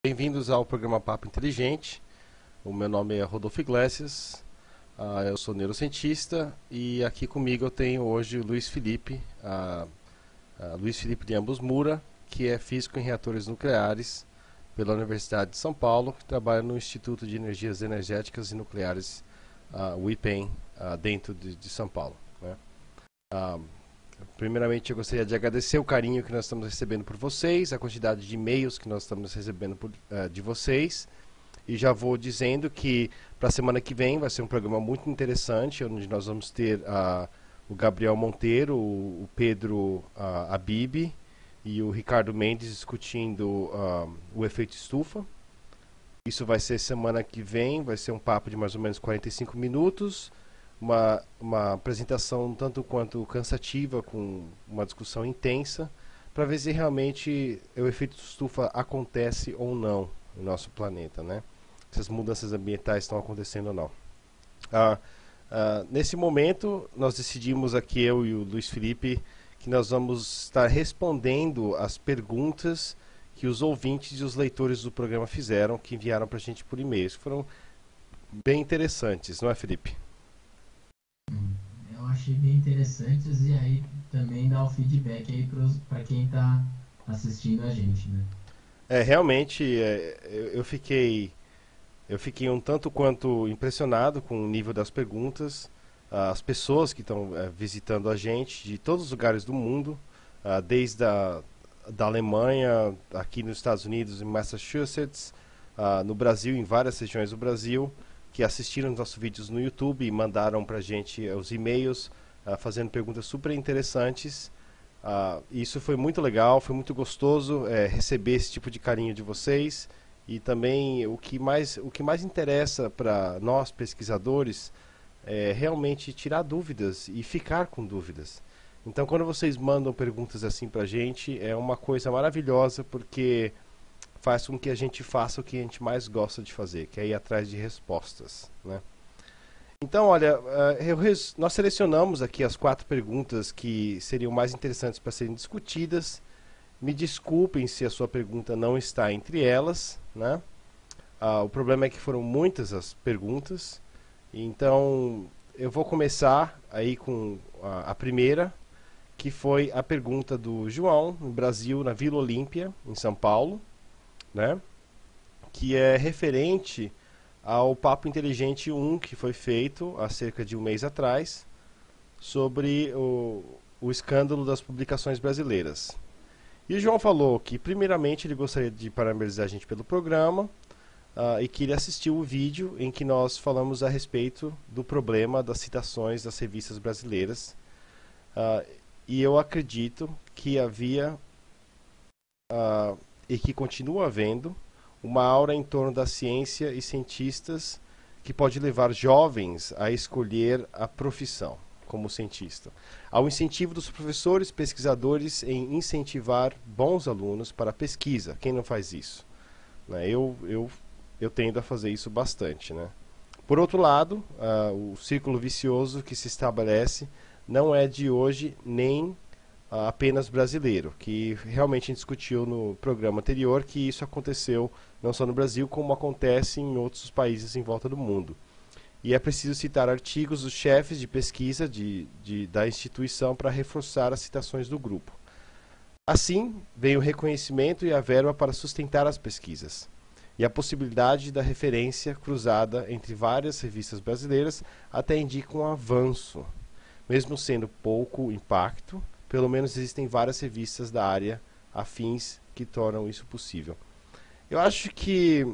Bem-vindos ao programa Papo Inteligente. O meu nome é Rodolfo Iglesias, eu sou neurocientista e aqui comigo eu tenho hoje o Luiz Felipe, Luiz Felipe de Ambos Mura, que é físico em reatores nucleares pela Universidade de São Paulo, que trabalha no Instituto de Energias Energéticas e Nucleares, o IPEN, dentro de São Paulo, né? Ah, Primeiramente, eu gostaria de agradecer o carinho que nós estamos recebendo por vocês, a quantidade de e-mails que nós estamos recebendo de vocês. E já vou dizendo que para a semana que vem vai ser um programa muito interessante, onde nós vamos ter o Gabriel Monteiro, o Pedro Abib e o Ricardo Mendes discutindo o efeito estufa. Isso vai ser semana que vem, vai ser um papo de mais ou menos 45 minutos. Uma apresentação tanto quanto cansativa, com uma discussão intensa, para ver se realmente o efeito estufa acontece ou não no nosso planeta, né? Se as mudanças ambientais estão acontecendo ou não. Nesse momento, nós decidimos aqui, eu e o Luiz Felipe, que nós vamos estar respondendo as perguntas que os ouvintes e os leitores do programa fizeram, que enviaram para a gente por e-mail. Que foram bem interessantes, não é, Felipe? Eu achei bem interessantes e aí também dá o feedback aí para quem está assistindo a gente, né? Realmente, eu fiquei um tanto quanto impressionado com o nível das perguntas. As pessoas que estão visitando a gente de todos os lugares do mundo, desde da Alemanha, aqui nos Estados Unidos, em Massachusetts, no Brasil, em várias regiões do Brasil, que assistiram os nossos vídeos no YouTube e mandaram para a gente os e-mails, fazendo perguntas super interessantes. Isso foi muito legal, foi muito gostoso receber esse tipo de carinho de vocês. E também o que mais interessa para nós pesquisadores é realmente tirar dúvidas e ficar com dúvidas. Então, quando vocês mandam perguntas assim para a gente, é uma coisa maravilhosa, porque faz com que a gente faça o que a gente mais gosta de fazer, que é ir atrás de respostas, né? Então, olha, nós selecionamos aqui as 4 perguntas que seriam mais interessantes para serem discutidas. Me desculpem se a sua pergunta não está entre elas, né? O problema é que foram muitas as perguntas. Então, eu vou começar aí com a primeira, que foi a pergunta do João, no Brasil, na Vila Olímpia, em São Paulo, né? Que é referente ao Papo Inteligente 1, que foi feito há cerca de um mês atrás, sobre o escândalo das publicações brasileiras. E o João falou que, primeiramente, ele gostaria de parabenizar a gente pelo programa e que ele assistiu o vídeo em que nós falamos a respeito do problema das citações das revistas brasileiras. E eu acredito que havia e que continua havendo uma aura em torno da ciência e cientistas que pode levar jovens a escolher a profissão como cientista. Ao incentivo dos professores pesquisadores em incentivar bons alunos para a pesquisa. Quem não faz isso? Né? Eu tendo a fazer isso bastante, né? Por outro lado, o círculo vicioso que se estabelece não é de hoje nem apenas brasileiro, que realmente a gente discutiu no programa anterior que isso aconteceu não só no Brasil, como acontece em outros países em volta do mundo. E é preciso citar artigos dos chefes de pesquisa da instituição para reforçar as citações do grupo. Assim, vem o reconhecimento e a verba para sustentar as pesquisas, e a possibilidade da referência cruzada entre várias revistas brasileiras até indica um avanço. Mesmo sendo pouco impacto, pelo menos existem várias revistas da área afins que tornam isso possível. Eu acho que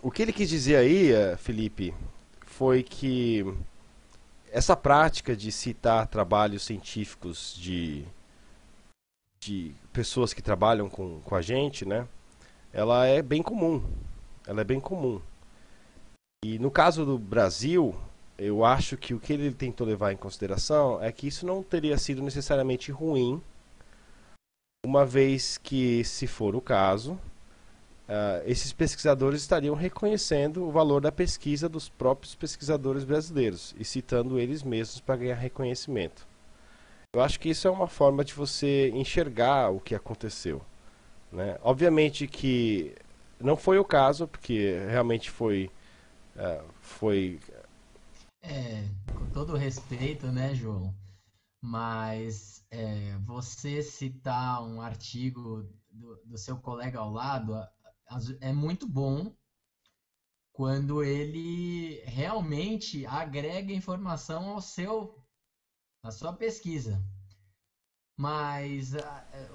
o que ele quis dizer aí, Felipe, foi que essa prática de citar trabalhos científicos de pessoas que trabalham com a gente, né, ela é bem comum. Ela é bem comum. E no caso do Brasil, eu acho que o que ele tentou levar em consideração é que isso não teria sido necessariamente ruim, uma vez que, se for o caso, esses pesquisadores estariam reconhecendo o valor da pesquisa dos próprios pesquisadores brasileiros e citando eles mesmos para ganhar reconhecimento. Eu acho que isso é uma forma de você enxergar o que aconteceu, né? Obviamente que não foi o caso, porque realmente foi. Com todo respeito, né, João? Mas você citar um artigo do seu colega ao lado é muito bom quando ele realmente agrega informação à sua pesquisa. Mas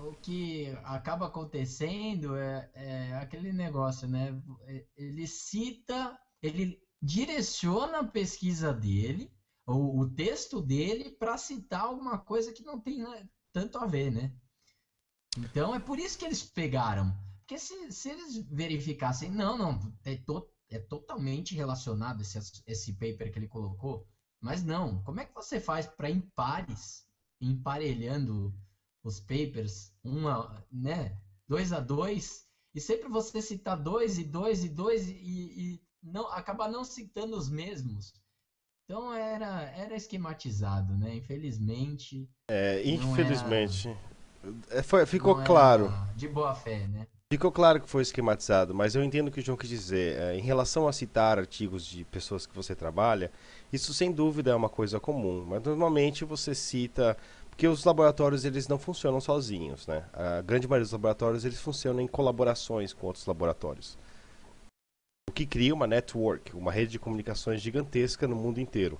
o que acaba acontecendo é aquele negócio, né? Ele cita, ele direciona a pesquisa dele, ou o texto dele, para citar alguma coisa que não tem, né, tanto a ver, né? Então é por isso que eles pegaram. Porque se eles verificassem, não, é totalmente relacionado esse paper que ele colocou, mas não. Como é que você faz para em pares, emparelhando os papers, né, 2 a 2, e sempre você citar dois e dois e dois e não acaba não citando os mesmos. Então era esquematizado, né? Infelizmente, não era Infelizmente. Ficou não claro. era de boa fé, né? Ficou claro que foi esquematizado, mas eu entendo o que o João quis dizer. Em relação a citar artigos de pessoas que você trabalha, isso sem dúvida é uma coisa comum, mas normalmente você cita, porque os laboratórios eles não funcionam sozinhos, né? A grande maioria dos laboratórios eles funcionam em colaborações com outros laboratórios, o que cria uma network, uma rede de comunicações gigantesca no mundo inteiro.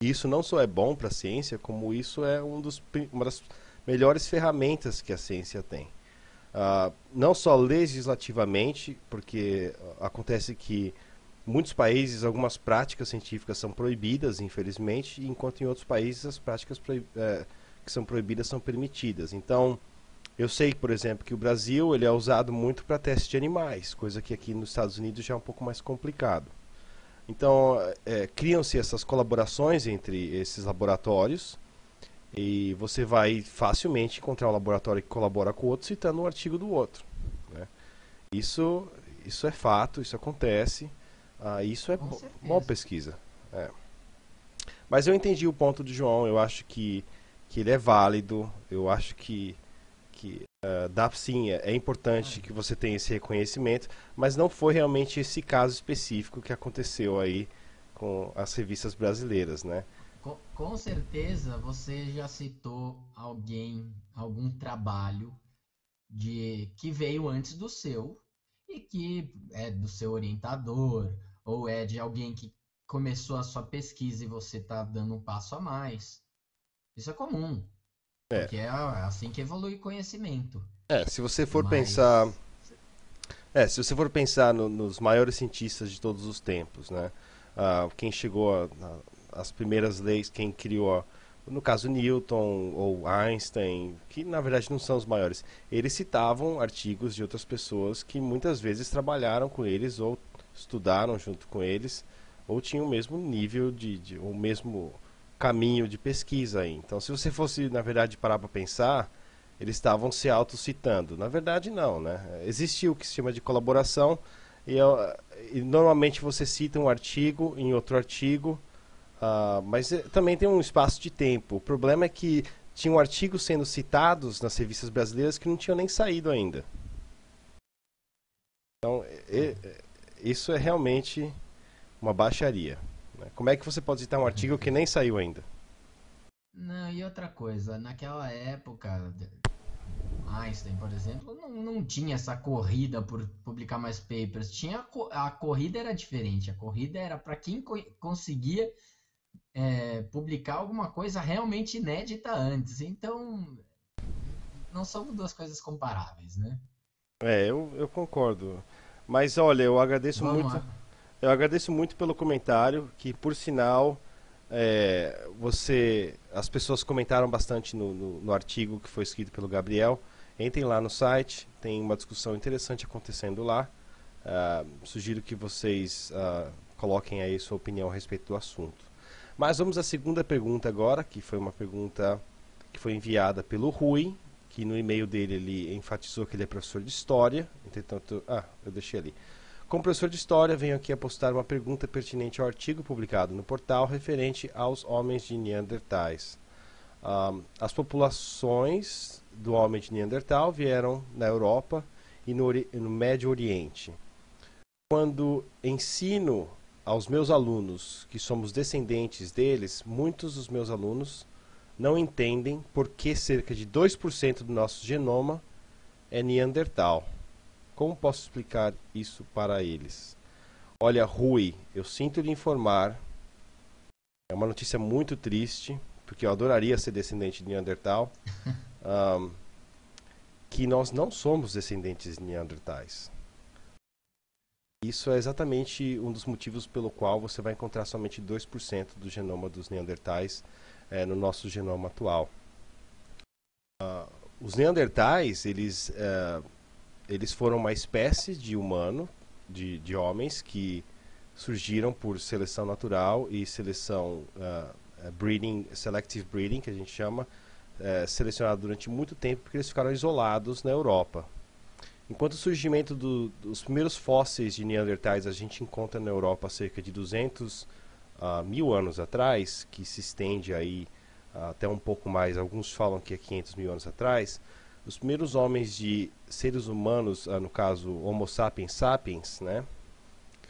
E isso não só é bom para a ciência, como isso é uma das melhores ferramentas que a ciência tem. Não só legislativamente, porque acontece que em muitos países algumas práticas científicas são proibidas, infelizmente, enquanto em outros países as práticas que são proibidas são permitidas. Então, eu sei, por exemplo, que o Brasil ele é usado muito para teste de animais, coisa que aqui nos Estados Unidos já é um pouco mais complicado. Então, criam-se essas colaborações entre esses laboratórios e você vai facilmente encontrar um laboratório que colabora com o outro citando um artigo do outro. Né? Isso, isso é fato, isso acontece. Isso é Com boa certeza. pesquisa. É. Mas eu entendi o ponto do João, eu acho que ele é válido, eu acho que dá sim, é importante que você tenha esse reconhecimento, mas não foi realmente esse caso específico que aconteceu aí com as revistas brasileiras, né? Com certeza você já citou algum trabalho de que veio antes do seu e que é do seu orientador ou é de alguém que começou a sua pesquisa e você está dando um passo a mais. Isso é comum, É, porque é assim que evolui o conhecimento. se você for pensar, Mas se você for pensar nos maiores cientistas de todos os tempos, né? Quem chegou às primeiras leis, quem criou, no caso Newton ou Einstein, que na verdade não são os maiores, eles citavam artigos de outras pessoas que muitas vezes trabalharam com eles ou estudaram junto com eles ou tinham o mesmo nível o mesmo caminho de pesquisa aí. Então, se você fosse, na verdade, parar para pensar, eles estavam se autocitando. Na verdade, não, né? Existe o que se chama de colaboração e normalmente você cita um artigo em outro artigo, mas também tem um espaço de tempo. O problema é que tinham artigos sendo citados nas revistas brasileiras que não tinham nem saído ainda. Então, isso é realmente uma baixaria. Né? Como é que você pode citar um artigo que nem saiu ainda? não, e outra coisa, naquela época, Einstein, por exemplo, não tinha essa corrida por publicar mais papers. A corrida era diferente. A corrida era para quem conseguia publicar alguma coisa realmente inédita antes. Então, não são duas coisas comparáveis, né? Eu concordo. Mas olha, Vamos lá. eu agradeço muito pelo comentário, que por sinal as pessoas comentaram bastante no artigo que foi escrito pelo Gabriel. Entrem lá no site, tem uma discussão interessante acontecendo lá. Sugiro que vocês coloquem aí sua opinião a respeito do assunto. Mas vamos à segunda pergunta agora, que foi uma pergunta que foi enviada pelo Rui, que no e-mail dele ele enfatizou que ele é professor de história. Entretanto, eu deixei ali. Como professor de história, venho aqui a postar uma pergunta pertinente ao artigo publicado no portal referente aos homens de Neandertais. As populações do homem de Neandertal vieram na Europa e no Médio Oriente. Quando ensino aos meus alunos que somos descendentes deles, muitos dos meus alunos não entendem por que cerca de 2% do nosso genoma é Neandertal. Como posso explicar isso para eles? Olha, Rui, eu sinto lhe informar, é uma notícia muito triste, porque eu adoraria ser descendente de Neandertal, que nós não somos descendentes de Neandertais. Isso é exatamente um dos motivos pelo qual você vai encontrar somente 2% do genoma dos Neandertais no nosso genoma atual. Os Neandertais, eles foram uma espécie de humano, de homens que surgiram por seleção natural e seleção selective breeding, que a gente chama, selecionado durante muito tempo porque eles ficaram isolados na Europa. Enquanto o surgimento dos primeiros fósseis de Neandertais a gente encontra na Europa há cerca de 200 mil anos atrás, que se estende aí até um pouco mais, alguns falam que é 500 mil anos atrás, os primeiros homens de seres humanos, no caso Homo sapiens sapiens, né,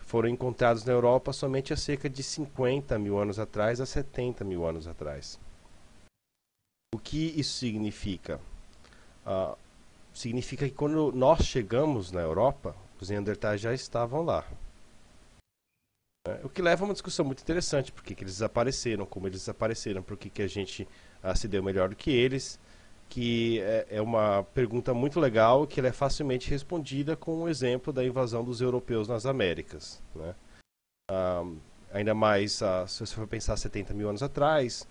foram encontrados na Europa somente há cerca de 50 mil anos atrás a 70 mil anos atrás. O que isso significa? Significa que quando nós chegamos na Europa, os Neandertais já estavam lá. O que leva a uma discussão muito interessante, por que eles desapareceram, como eles desapareceram, por que a gente se deu melhor do que eles, que é uma pergunta muito legal, que ela é facilmente respondida com o exemplo da invasão dos europeus nas Américas, né? Ainda mais, se você for pensar 70 mil anos atrás,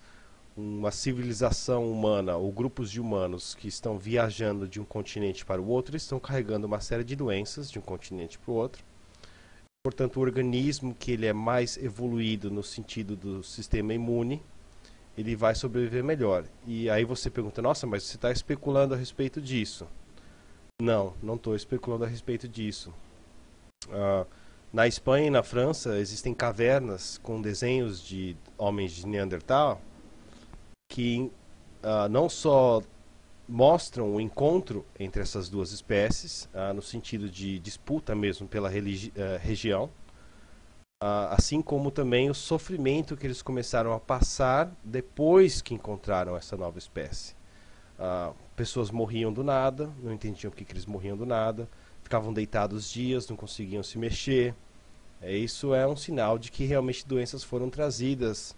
uma civilização humana ou grupos de humanos que estão viajando de um continente para o outro, eles estão carregando uma série de doenças de um continente para o outro. Portanto, o organismo que ele é mais evoluído no sentido do sistema imune, ele vai sobreviver melhor. E aí você pergunta, nossa, mas você está especulando a respeito disso? Não, não estou especulando a respeito disso. Na Espanha e na França existem cavernas com desenhos de homens de Neandertal que não só mostram o encontro entre essas duas espécies, no sentido de disputa mesmo pela região, assim como também o sofrimento que eles começaram a passar depois que encontraram essa nova espécie. Pessoas morriam do nada, não entendiam por que eles morriam do nada, ficavam deitados dias, não conseguiam se mexer. Isso é um sinal de que realmente doenças foram trazidas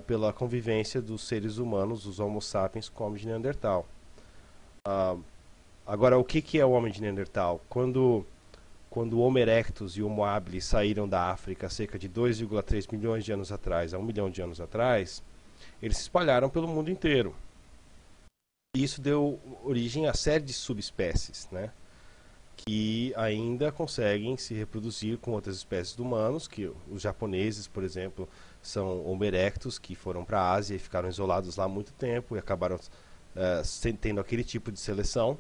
pela convivência dos seres humanos, os Homo sapiens, com o homem de Neandertal. Agora, o que é o homem de Neandertal? Quando o Homo erectus e o Homo habilis saíram da África cerca de 2,3 milhões de anos atrás a 1 milhão de anos atrás, eles se espalharam pelo mundo inteiro. E isso deu origem a série de subespécies, né, que ainda conseguem se reproduzir com outras espécies de humanos, que os japoneses, por exemplo, são Homo erectus, que foram para a Ásia e ficaram isolados lá há muito tempo e acabaram tendo aquele tipo de seleção.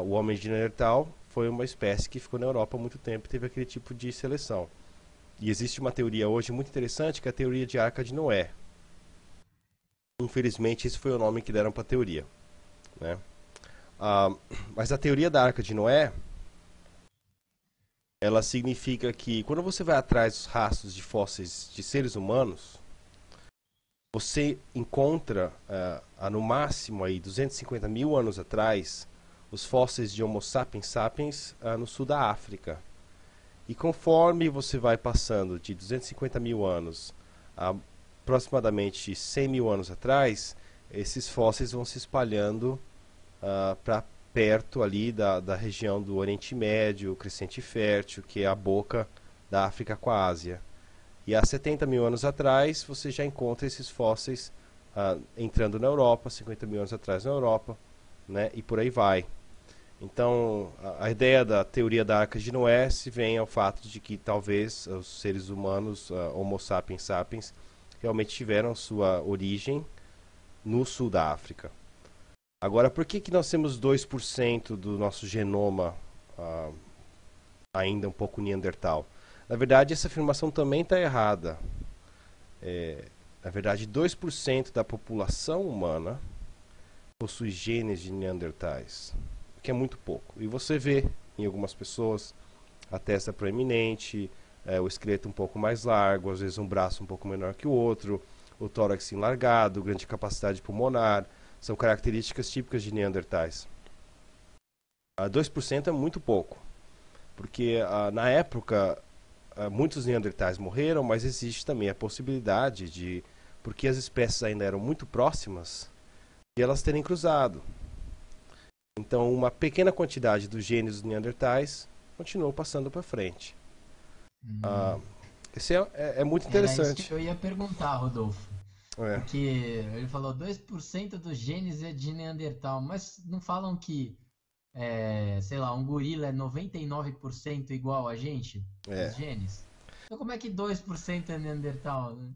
O homem de Neandertal foi uma espécie que ficou na Europa há muito tempo e teve aquele tipo de seleção. E existe uma teoria hoje muito interessante, que é a teoria de Arca de Noé. Infelizmente, esse foi o nome que deram para a teoria, né? Mas a teoria da Arca de Noé, ela significa que quando você vai atrás dos rastros de fósseis de seres humanos, você encontra, no máximo, aí, 250 mil anos atrás, os fósseis de Homo sapiens sapiens no sul da África. E conforme você vai passando de 250 mil anos a aproximadamente 100 mil anos atrás, esses fósseis vão se espalhando para perto ali da região do Oriente Médio, Crescente Fértil, que é a boca da África com a Ásia. E há 70 mil anos atrás, você já encontra esses fósseis entrando na Europa, 50 mil anos atrás na Europa, né, e por aí vai. Então, a ideia da teoria da Arca de Noé se vem ao fato de que talvez os seres humanos, Homo sapiens sapiens, realmente tiveram sua origem no sul da África. Agora, por que nós temos 2% do nosso genoma ainda um pouco neandertal? Na verdade, essa afirmação também está errada. Na verdade, 2% da população humana possui genes de neandertais, o que é muito pouco. E você vê em algumas pessoas, a testa proeminente, o esqueleto um pouco mais largo, às vezes um braço um pouco menor que o outro, o tórax enlargado, grande capacidade pulmonar, são características típicas de neandertais. 2% é muito pouco, porque na época muitos neandertais morreram, mas existe também a possibilidade de, porque as espécies ainda eram muito próximas, de elas terem cruzado. Então, uma pequena quantidade dos genes dos neandertais continuou passando para frente. Hum. Esse é muito Era isso que interessante. eu ia perguntar, Rodolfo. É, Porque ele falou 2% dos genes é de Neandertal, mas não falam que, sei lá, um gorila é 99% igual a gente, os é. genes? Então como é que 2% é Neandertal, né?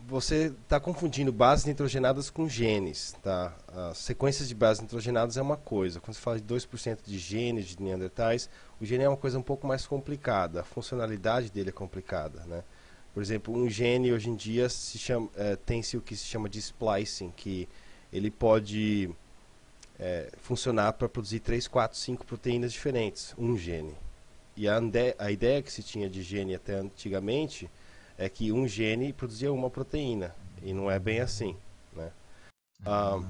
Você está confundindo bases nitrogenadas com genes, tá? As sequências de bases nitrogenadas é uma coisa. Quando você fala de 2% de genes de neandertais, o gene é uma coisa um pouco mais complicada. A funcionalidade dele é complicada, né? Por exemplo, um gene hoje em dia tem-se o que se chama de splicing, que ele pode funcionar para produzir 3, 4, 5 proteínas diferentes, um gene. E a ideia que se tinha de gene até antigamente é que um gene produzia uma proteína, e não é bem assim, né? Ah, Tá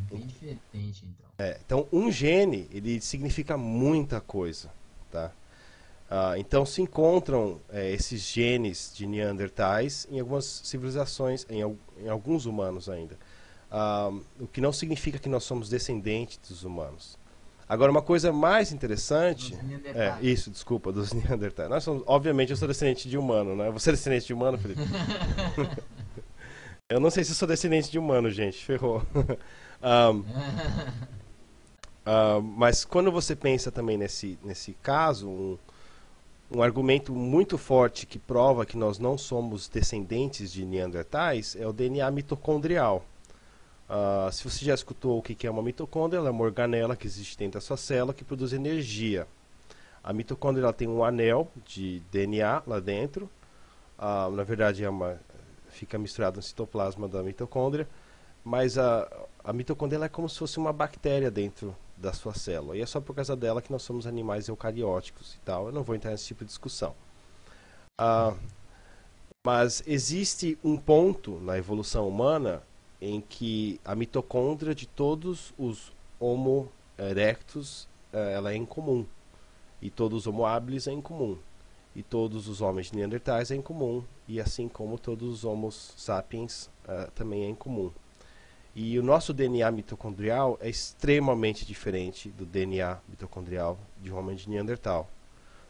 bem diferente, então. então, um gene, ele significa muita coisa, tá? Então, se encontram esses genes de neandertais em algumas civilizações, em alguns humanos ainda. O que não significa que nós somos descendentes dos humanos. Agora, uma coisa mais interessante. Dos Neandertais. Isso, desculpa, dos Neandertais. Obviamente, eu sou descendente de humano, né? Você é descendente de humano, Felipe? Eu não sei se eu sou descendente de humano, gente. Ferrou. Um, mas quando você pensa também nesse caso, um argumento muito forte que prova que nós não somos descendentes de Neandertais é o DNA mitocondrial. Se você já escutou o que é uma mitocôndria, ela é uma organela que existe dentro da sua célula que produz energia. A mitocôndria ela tem um anel de DNA lá dentro. Na verdade, fica misturado no citoplasma da mitocôndria. Mas a mitocôndria ela é como se fosse uma bactéria dentro da sua célula. E é só por causa dela que nós somos animais eucarióticos e tal. Eu não vou entrar nesse tipo de discussão. Mas existe um ponto na evolução humana em que a mitocôndria de todos os Homo erectus ela é incomum. E todos os Homo habilis é incomum. E todos os homens neandertais é incomum. E assim como todos os Homo sapiens também é incomum. E o nosso DNA mitocondrial é extremamente diferente do DNA mitocondrial de um homem de Neandertal.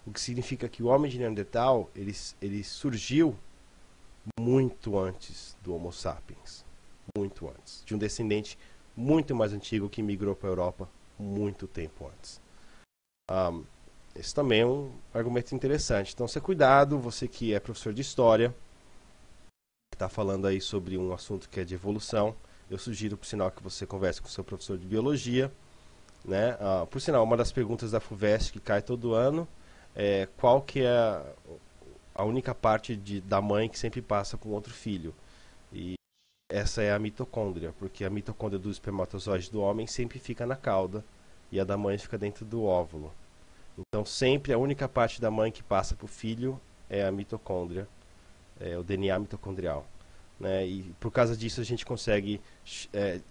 O que significa que o homem de Neandertal ele surgiu muito antes do Homo sapiens. Muito antes. De um descendente muito mais antigo que migrou para a Europa muito tempo antes. Esse também é um argumento interessante. Então, cuidado, você que é professor de história, que está falando aí sobre um assunto que é de evolução, eu sugiro, por sinal, que você converse com o seu professor de biologia, né? Por sinal, uma das perguntas da FUVEST que cai todo ano é qual que é a única parte da mãe que sempre passa para um outro filho. E essa é a mitocôndria, porque a mitocôndria do espermatozoide do homem sempre fica na cauda e a da mãe fica dentro do óvulo. Então, sempre a única parte da mãe que passa para o filho é a mitocôndria, o DNA mitocondrial. Né? E por causa disso a gente consegue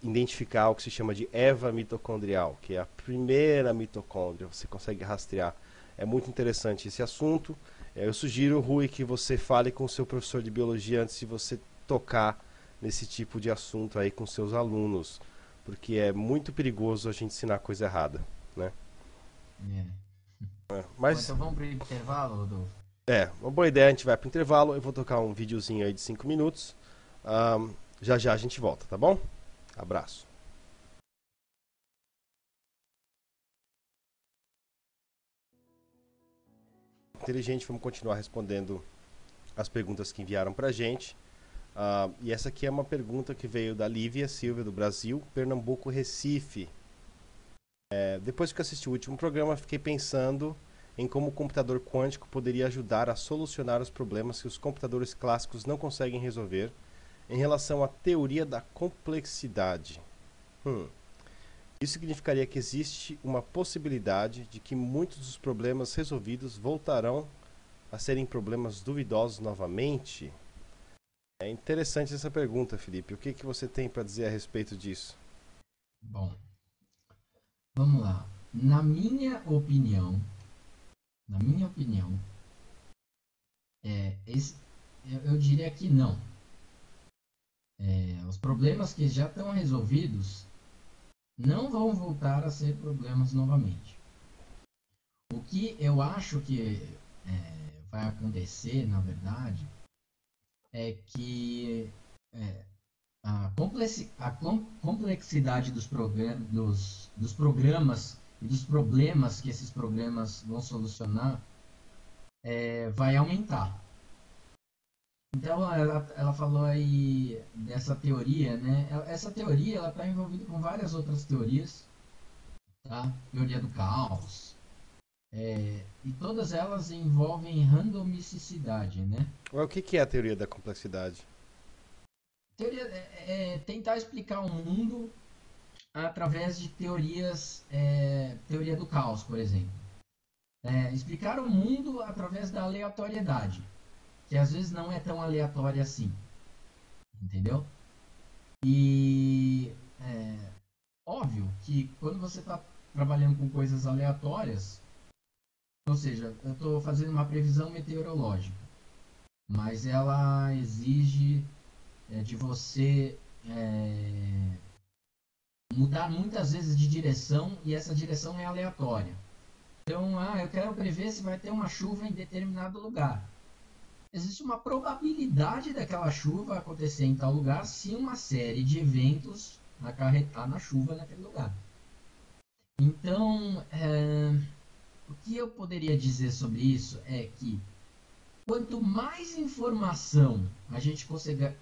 identificar o que se chama de Eva mitocondrial, que é a primeira mitocôndria, você consegue rastrear. É muito interessante esse assunto. Eu sugiro, Rui, que você fale com o seu professor de biologia antes de você tocar nesse tipo de assunto aí com seus alunos, porque é muito perigoso a gente ensinar coisa errada, né? É. Bom, Mas então vamos para o intervalo, Rodolfo? uma boa ideia, a gente vai para o intervalo, eu vou tocar um videozinho aí de 5 minutos, já já a gente volta, tá bom? Abraço. Inteligente, vamos continuar respondendo as perguntas que enviaram pra gente. E essa aqui é uma pergunta que veio da Lívia Silva, do Brasil, Pernambuco, Recife. Depois que eu assisti o último programa, fiquei pensando em como o computador quântico poderia ajudar a solucionar os problemas que os computadores clássicos não conseguem resolver em relação à teoria da complexidade. Isso significaria que existe uma possibilidade de que muitos dos problemas resolvidos voltarão a serem problemas duvidosos novamente? É interessante essa pergunta, Felipe. O que que você tem para dizer a respeito disso? Bom, vamos lá. Na minha opinião, esse, eu diria que não. Os problemas que já estão resolvidos não vão voltar a ser problemas novamente. O que eu acho que vai acontecer, na verdade, é que é, a complexidade dos programas e dos problemas que esses programas vão solucionar vai aumentar. Então, ela falou aí dessa teoria, né? Essa teoria ela está envolvida com várias outras teorias, tá? Teoria do caos, e todas elas envolvem randomicidade, né? O que que é a teoria da complexidade? Teoria é tentar explicar o mundo através de teorias, teoria do caos, por exemplo. Explicar o mundo através da aleatoriedade, que às vezes não é tão aleatória assim, entendeu? E óbvio que quando você está trabalhando com coisas aleatórias, ou seja, eu estou fazendo uma previsão meteorológica, mas ela exige de você mudar muitas vezes de direção e essa direção é aleatória. Então, eu quero prever se vai ter uma chuva em determinado lugar. Existe uma probabilidade daquela chuva acontecer em tal lugar se uma série de eventos acarretar na chuva naquele lugar. Então, o que eu poderia dizer sobre isso é que quanto mais informação a gente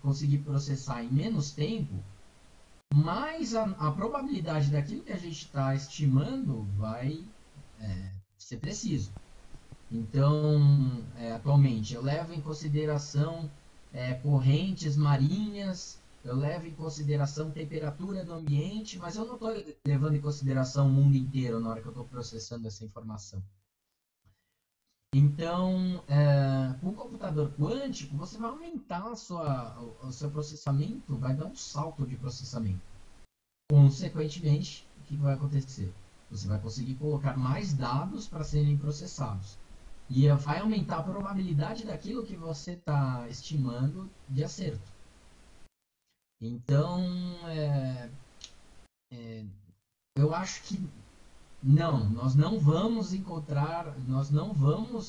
conseguir processar em menos tempo, mais a probabilidade daquilo que a gente está estimando vai ser preciso. Então, atualmente, eu levo em consideração correntes marinhas, eu levo em consideração temperatura do ambiente, mas eu não estou levando em consideração o mundo inteiro na hora que eu estou processando essa informação. Então, com o computador quântico, você vai aumentar o seu processamento, vai dar um salto de processamento. Consequentemente, o que vai acontecer? Você vai conseguir colocar mais dados para serem processados. E vai aumentar a probabilidade daquilo que você está estimando de acerto. Então, eu acho que não, nós não vamos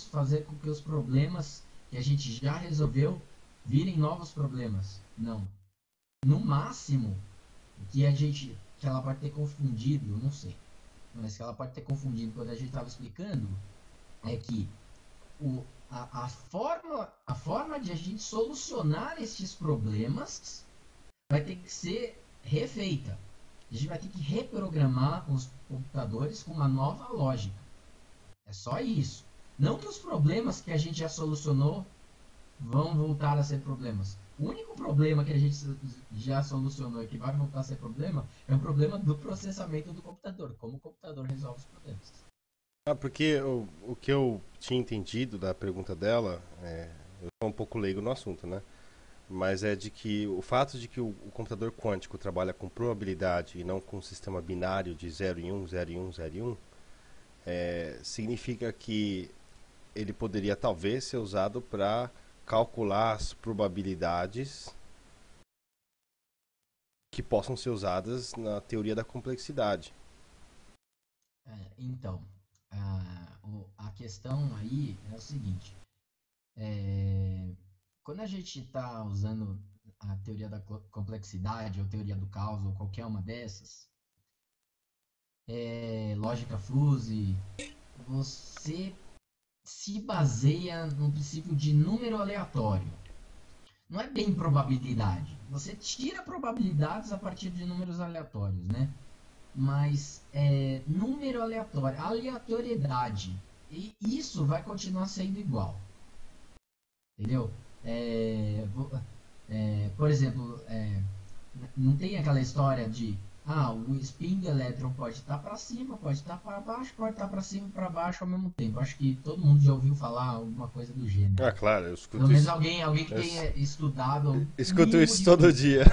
fazer com que os problemas que a gente já resolveu virem novos problemas. Não. No máximo, que ela pode ter confundido, não sei, mas que ela pode ter confundido quando a gente estava explicando, é que a forma de a gente solucionar estes problemas vai ter que ser refeita. A gente vai ter que reprogramar os computadores com uma nova lógica. É só isso. Não que os problemas que a gente já solucionou vão voltar a ser problemas. O único problema que a gente já solucionou e que vai voltar a ser problema é o problema do processamento do computador. Como o computador resolve os problemas. Porque o que eu tinha entendido da pergunta dela, eu sou um pouco leigo no assunto, né? Mas é de que o fato de que o computador quântico trabalha com probabilidade e não com um sistema binário de 0 em 1, 0 em 1, 0 em 1, significa que ele poderia talvez ser usado para calcular as probabilidades que possam ser usadas na teoria da complexidade. Então, a questão aí é o seguinte: é, quando a gente está usando a teoria da complexidade ou teoria do caos ou qualquer uma dessas, lógica fuzzy, você se baseia no princípio de número aleatório. Não é bem probabilidade. Você tira probabilidades a partir de números aleatórios, né? Mas número aleatório, aleatoriedade, e isso vai continuar sendo igual, entendeu? Por exemplo, não tem aquela história de o spin do elétron pode estar para cima, pode estar para baixo, pode estar para cima e para baixo ao mesmo tempo. Acho que todo mundo já ouviu falar alguma coisa do gênero. Ah, claro, eu Pelo escuto menos isso. alguém que Eu s- tenha estudado o escuto mínimo isso de todo física. dia.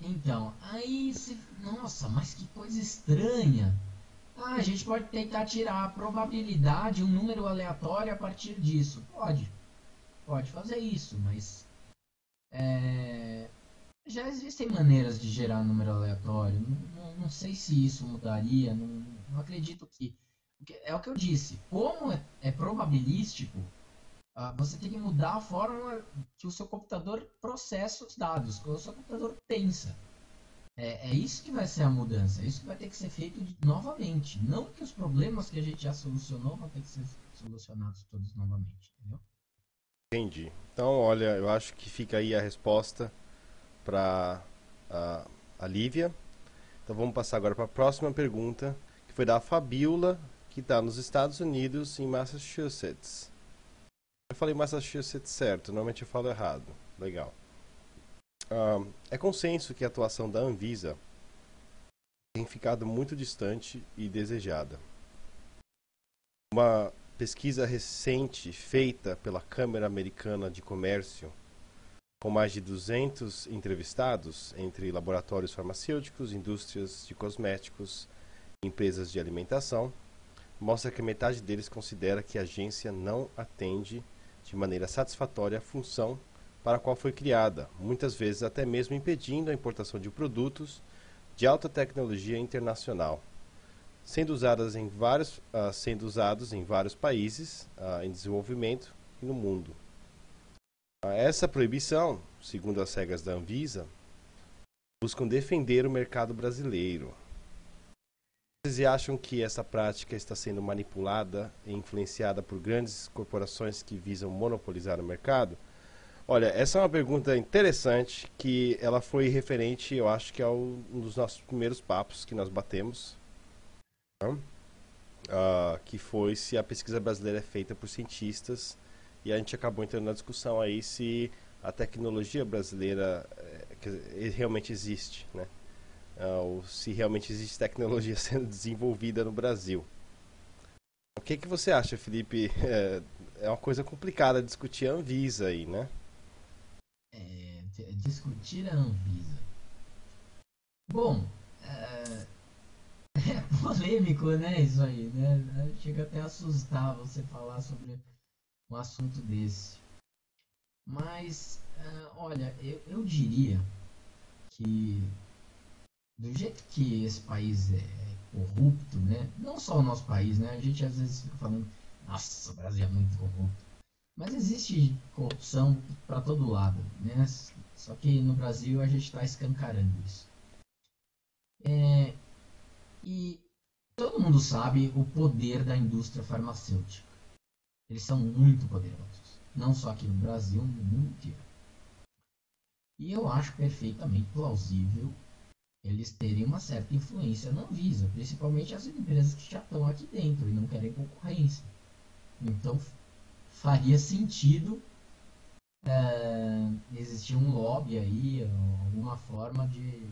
Então, aí se. Nossa, mas que coisa estranha! A gente pode tentar tirar a probabilidade, um número aleatório a partir disso. Pode fazer isso, mas já existem maneiras de gerar número aleatório. Não sei se isso mudaria, não acredito que. É o que eu disse, como é probabilístico, você tem que mudar a forma que o seu computador processa os dados, que o seu computador pensa. É isso que vai ser a mudança, é isso que vai ter que ser feito novamente. Não que os problemas que a gente já solucionou vão ter que ser solucionados todos novamente, entendeu? Entendi. Então, olha, eu acho que fica aí a resposta para a Lívia. Então vamos passar agora para a próxima pergunta, que foi da Fabiola, que está nos Estados Unidos, em Massachusetts. Eu falei Massachusetts certo, normalmente eu falo errado. Legal. É consenso que a atuação da Anvisa tem ficado muito distante e desejada. Uma pesquisa recente feita pela Câmara Americana de Comércio, com mais de 200 entrevistados entre laboratórios farmacêuticos, indústrias de cosméticos e empresas de alimentação, mostra que metade deles considera que a agência não atende de maneira satisfatória a função para a qual foi criada, muitas vezes até mesmo impedindo a importação de produtos de alta tecnologia internacional, sendo usados em vários países em desenvolvimento e no mundo. Essa proibição, segundo as regras da Anvisa, buscam defender o mercado brasileiro. Vocês acham que essa prática está sendo manipulada e influenciada por grandes corporações que visam monopolizar o mercado? Olha, essa é uma pergunta interessante que ela foi referente, eu acho que um dos nossos primeiros papos que nós batemos, né? Que foi se a pesquisa brasileira é feita por cientistas e a gente acabou entrando na discussão aí se a tecnologia brasileira realmente existe, né? Ou se realmente existe tecnologia sendo desenvolvida no Brasil. O que que você acha, Felipe? É uma coisa complicada discutir a Anvisa aí, né? Discutir a Anvisa. Bom, é, é polêmico, né, isso aí, né? Chega até a assustar você falar sobre um assunto desse. Mas, olha, eu diria que do jeito que esse país é corrupto, né? Não só o nosso país, né? A gente às vezes fica falando, nossa, o Brasil é muito corrupto. Mas existe corrupção para todo lado, né? Só que no Brasil a gente está escancarando isso. E todo mundo sabe o poder da indústria farmacêutica. Eles são muito poderosos. Não só aqui no Brasil, no mundo inteiro. E eu acho perfeitamente plausível eles terem uma certa influência na Anvisa, principalmente as empresas que já estão aqui dentro e não querem concorrência. Então faria sentido existir um lobby aí, alguma forma de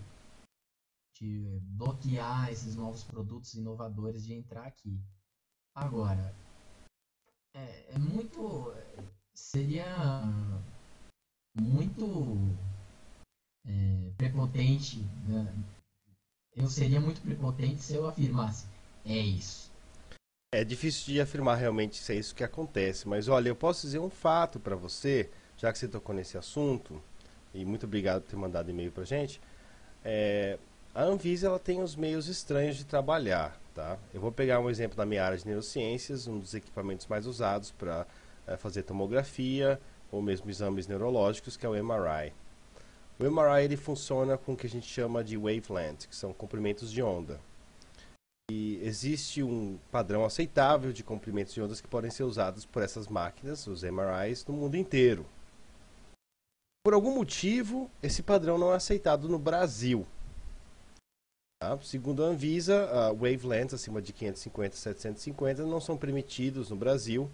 bloquear esses novos produtos inovadores de entrar aqui. Agora, é muito. Seria muito prepotente, né? Eu seria muito prepotente se eu afirmasse: é isso. É difícil de afirmar realmente se é isso que acontece, mas olha, eu posso dizer um fato para você, já que você tocou nesse assunto, e muito obrigado por ter mandado e-mail pra gente. É, a Anvisa ela tem os meios estranhos de trabalhar, tá? Eu vou pegar um exemplo da minha área de neurociências, um dos equipamentos mais usados para fazer tomografia ou mesmo exames neurológicos, que é o MRI. O MRI ele funciona com o que a gente chama de wavelength, que são comprimentos de onda. E existe um padrão aceitável de comprimentos de ondas que podem ser usados por essas máquinas, os MRIs, no mundo inteiro. Por algum motivo, esse padrão não é aceitado no Brasil. Tá? Segundo a Anvisa, wavelengths acima de 550 e 750 não são permitidos no Brasil.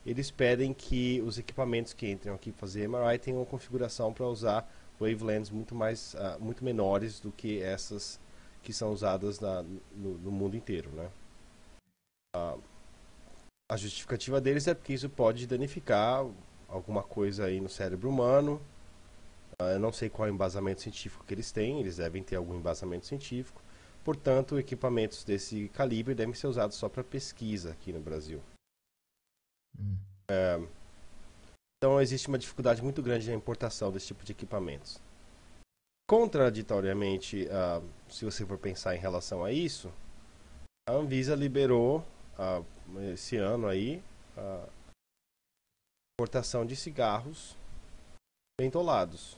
Eles pedem que os equipamentos que entram aqui fazer MRI tenham uma configuração para usar wavelengths muito menores do que essas que são usadas no mundo inteiro, né? A justificativa deles é porque isso pode danificar alguma coisa aí no cérebro humano. Eu não sei qual é o embasamento científico que eles têm, eles devem ter algum embasamento científico. Portanto, equipamentos desse calibre devem ser usados só para pesquisa aqui no Brasil. Hum. Então, existe uma dificuldade muito grande na importação desse tipo de equipamentos. Contraditoriamente, se você for pensar em relação a isso, a Anvisa liberou esse ano aí a importação de cigarros mentolados.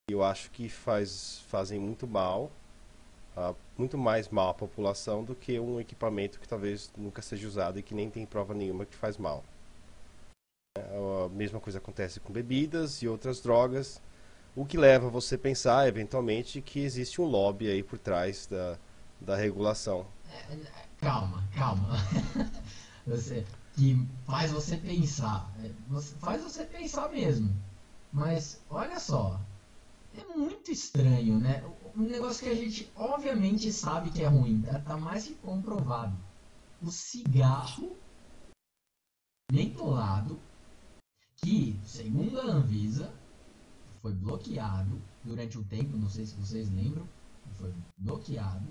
Eu acho que fazem muito muito mais mal à população do que um equipamento que talvez nunca seja usado e que nem tem prova nenhuma que faz mal. A mesma coisa acontece com bebidas e outras drogas, o que leva você a pensar, eventualmente, que existe um lobby aí por trás da regulação. Calma, calma. Você, que faz você pensar. Faz você pensar mesmo. Mas olha só, é muito estranho, né? Um negócio que a gente obviamente sabe que é ruim, tá mais que comprovado. O cigarro mentolado, que, segundo a Anvisa, foi bloqueado durante um tempo, não sei se vocês lembram, foi bloqueado,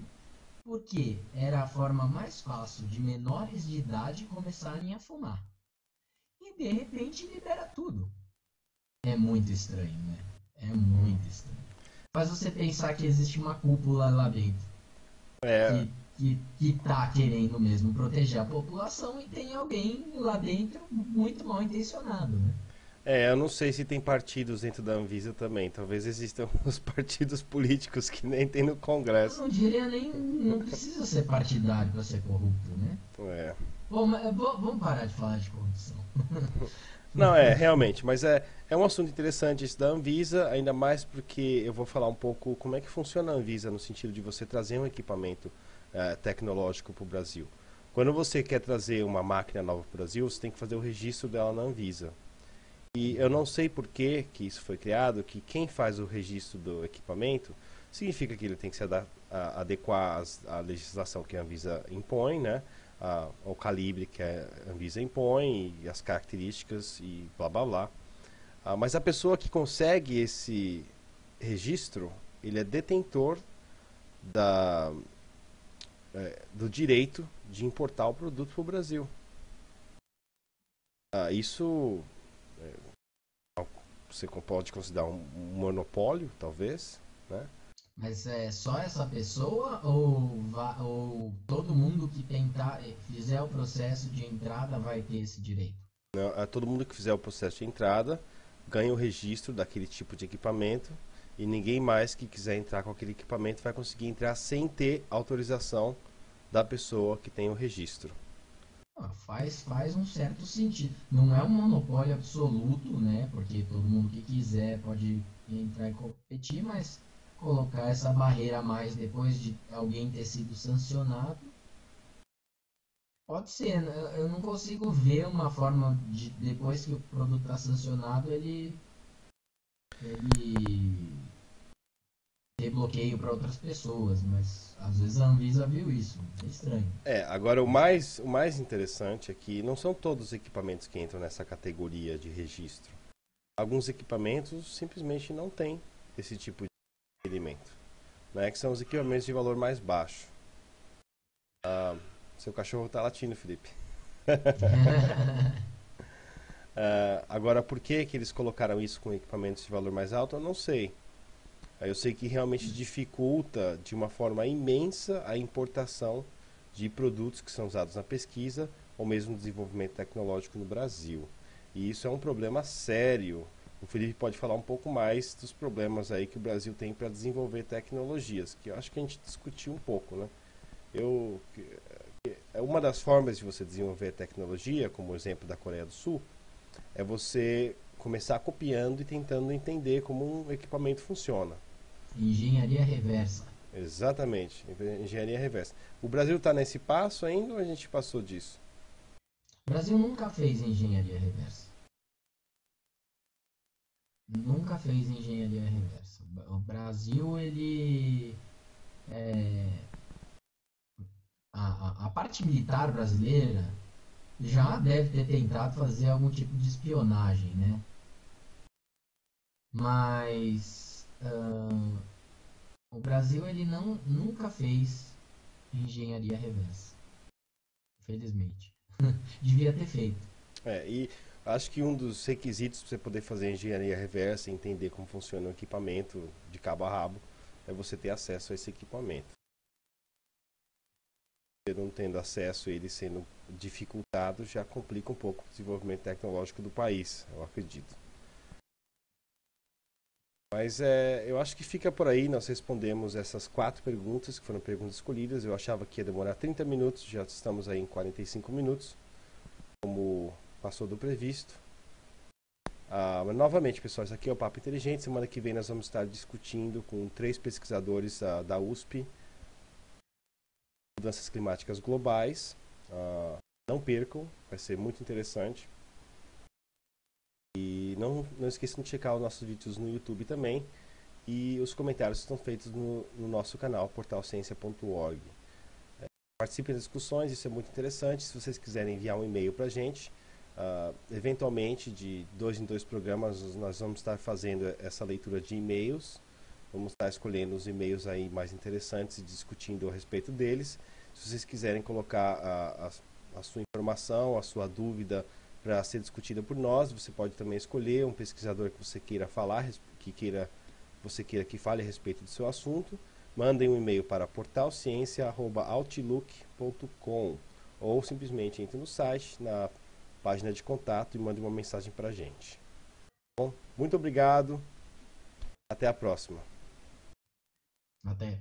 porque era a forma mais fácil de menores de idade começarem a fumar. E de repente libera tudo. É muito estranho, né? É muito estranho. Faz você pensar que existe uma cúpula lá dentro É, que tá querendo mesmo proteger a população e tem alguém lá dentro muito mal intencionado, né? eu não sei se tem partidos dentro da Anvisa também. Talvez existam os partidos políticos que nem tem no Eu Congresso. não diria nem. Não precisa ser partidário para ser corrupto, né? É. Bom, mas vamos parar de falar de corrupção. Não, realmente, mas é um assunto interessante esse da Anvisa, ainda mais porque eu vou falar um pouco como é que funciona a Anvisa no sentido de você trazer um equipamento tecnológico para o Brasil. Quando você quer trazer uma máquina nova para o Brasil, você tem que fazer o registro dela na Anvisa. E eu não sei por que isso foi criado, que quem faz o registro do equipamento significa que ele tem que se adequar à legislação que a Anvisa impõe, né? Ao calibre que a Anvisa impõe e as características e blá blá blá. Mas a pessoa que consegue esse registro, ele é detentor da, do direito de importar o produto para o Brasil. Isso você pode considerar um monopólio, talvez, né? Mas é só essa pessoa ou todo mundo que tentar fizer o processo de entrada vai ter esse direito? Não, todo mundo que fizer o processo de entrada ganha o registro daquele tipo de equipamento e ninguém mais que quiser entrar com aquele equipamento vai conseguir entrar sem ter autorização da pessoa que tem o registro. Faz um certo sentido. Não é um monopólio absoluto, né? Porque todo mundo que quiser pode entrar e competir, mas colocar essa barreira a mais depois de alguém ter sido sancionado, pode ser. Né? Eu não consigo ver uma forma de depois que o produto está sancionado ele ter bloqueio para outras pessoas, mas às vezes a Anvisa viu isso. É estranho. Agora o mais interessante é que não são todos os equipamentos que entram nessa categoria de registro. Alguns equipamentos simplesmente não têm esse tipo de requerimento, né? Que são os equipamentos de valor mais baixo. Seu cachorro está latindo, Felipe. Agora, por que eles colocaram isso com equipamentos de valor mais alto, eu não sei. Eu sei que realmente dificulta de uma forma imensa a importação de produtos que são usados na pesquisa ou mesmo no desenvolvimento tecnológico no Brasil. E isso é um problema sério. O Felipe pode falar um pouco mais dos problemas aí que o Brasil tem para desenvolver tecnologias, que eu acho que a gente discutiu um pouco, né? Uma das formas de você desenvolver tecnologia, como o exemplo da Coreia do Sul, é você começar copiando e tentando entender como um equipamento funciona. Engenharia reversa. Exatamente, engenharia reversa. O Brasil está nesse passo ainda ou a gente passou disso? O Brasil nunca fez engenharia reversa. nunca fez engenharia reversa. O Brasil, ele a parte militar brasileira já deve ter tentado fazer algum tipo de espionagem, né? Mas o Brasil ele nunca fez engenharia reversa, infelizmente. Devia ter feito. E acho que um dos requisitos para você poder fazer engenharia reversa e entender como funciona o equipamento de cabo a rabo é você ter acesso a esse equipamento. Você não tendo acesso a ele sendo dificultado, já complica um pouco o desenvolvimento tecnológico do país, eu acredito. Mas eu acho que fica por aí. Nós respondemos essas 4 perguntas, que foram perguntas escolhidas. Eu achava que ia demorar 30 minutos, já estamos aí em 45 minutos, como passou do previsto. Mas novamente, pessoal, isso aqui é o Papo Inteligente. Semana que vem nós vamos estar discutindo com 3 pesquisadores da USP, mudanças climáticas globais. Não percam, vai ser muito interessante. E não esqueçam de checar os nossos vídeos no YouTube também. E os comentários estão feitos no nosso canal, portalciência.org. Participem das discussões, isso é muito interessante. Se vocês quiserem enviar um e-mail para a gente, eventualmente, de 2 em 2 programas, nós vamos estar fazendo essa leitura de e-mails. Vamos estar escolhendo os e-mails aí mais interessantes e discutindo a respeito deles. Se vocês quiserem colocar a sua informação, a sua dúvida para ser discutida por nós, você pode também escolher um pesquisador que você queira falar, você queira que fale a respeito do seu assunto. Mandem um e-mail para portalciência@outlook.com ou simplesmente entre no site, na página de contato e mande uma mensagem para a gente. Bom, muito obrigado. Até a próxima. Até.